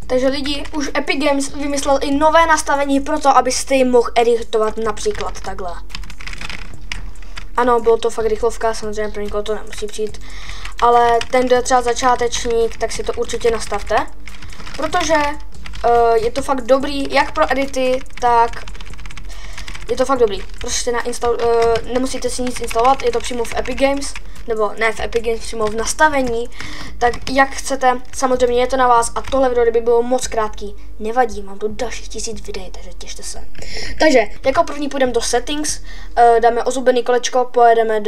Takže lidi, už Epic Games vymyslel i nové nastavení pro to, abyste ji mohl editovat například takhle. Ano, bylo to fakt rychlovka, samozřejmě pro někoho to nemusí přijít. Ale ten, kdo je třeba začátečník, tak si to určitě nastavte. Protože je to fakt dobrý, jak pro edity, tak je to fakt dobrý. Prostě nemusíte si nic instalovat, je to přímo v Epic Games. Nebo ne v Epic Games, přímo v nastavení, tak jak chcete, samozřejmě je to na vás a tohle video, kdyby bylo moc krátký, nevadí, mám tu dalších 1000 videí, takže těšte se. Takže, jako první půjdeme do settings, dáme ozubený kolečko, pojedeme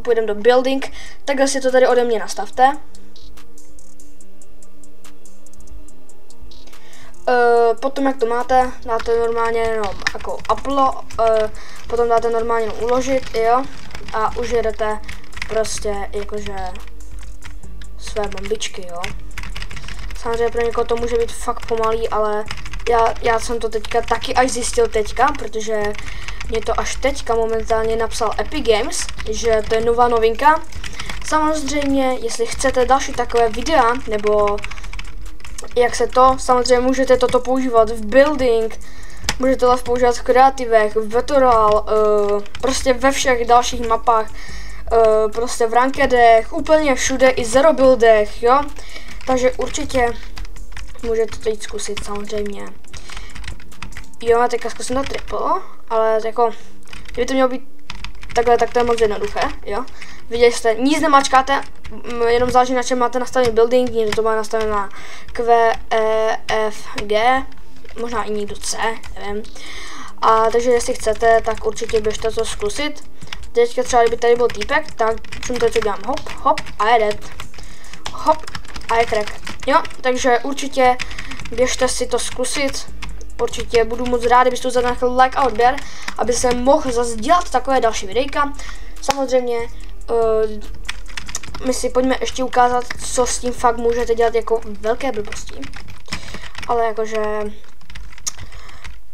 půjdeme do building, takhle si to tady ode mě nastavte. Potom jak to máte, dáte normálně jenom jako upload, potom dáte normálně jenom uložit, jo. A už jedete prostě jakože své bombičky, jo. Samozřejmě pro někoho to může být fakt pomalý, ale já jsem to teďka taky až zjistil teďka, protože mě to až teďka momentálně napsal Epic Games, že to je nová novinka. Samozřejmě, jestli chcete další takové videa, nebo jak se to, samozřejmě můžete toto používat v building, můžete to používat v kreativech, v Vetural, prostě ve všech dalších mapách, prostě v rankedech, úplně všude, i zero buildech, jo. Takže určitě můžete to jít zkusit, samozřejmě. Jo, já teďka zkusím na triple, ale jako, kdyby to mělo být takhle, tak to je moc jednoduché, jo. Viděli jste, nic nemačkáte, jenom záleží na čem máte nastavený building, někdo to má nastavené na Q, E, F, G, možná i někdo C, nevím. A takže jestli chcete, tak určitě běžte to zkusit. Teďka třeba, kdyby tady byl týpek, tak čím to dělám hop, hop a je dead. Hop a je crack. Jo, takže určitě běžte si to zkusit. Určitě budu moc rád, kdybyste zanechali like a odběr, aby se mohl zase dělat takové další videjka. Samozřejmě my si pojďme ještě ukázat, co s tím fakt můžete dělat jako velké blbosti. Ale jakože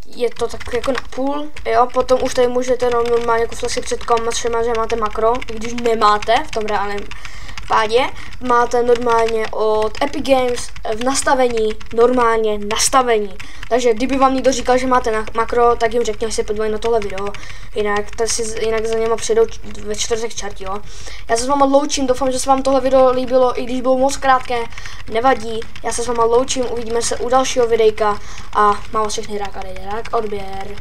je to tak jako na půl, jo, potom už tady můžete normálně jako flexit před komačema, že máte makro, i když nemáte v tom reálném pádě, máte normálně od Epic Games v nastavení, normálně nastavení. Takže kdyby vám někdo říkal, že máte na makro, tak jim řekni, že se podívají na tohle video, jinak za něma přijdou ve čtvrtek čerti, jo. Já se s váma loučím, doufám, že se vám tohle video líbilo, i když bylo moc krátké, nevadí, já se s váma loučím, uvidíme se u dalšího videjka a mám vás všechny rád odběr.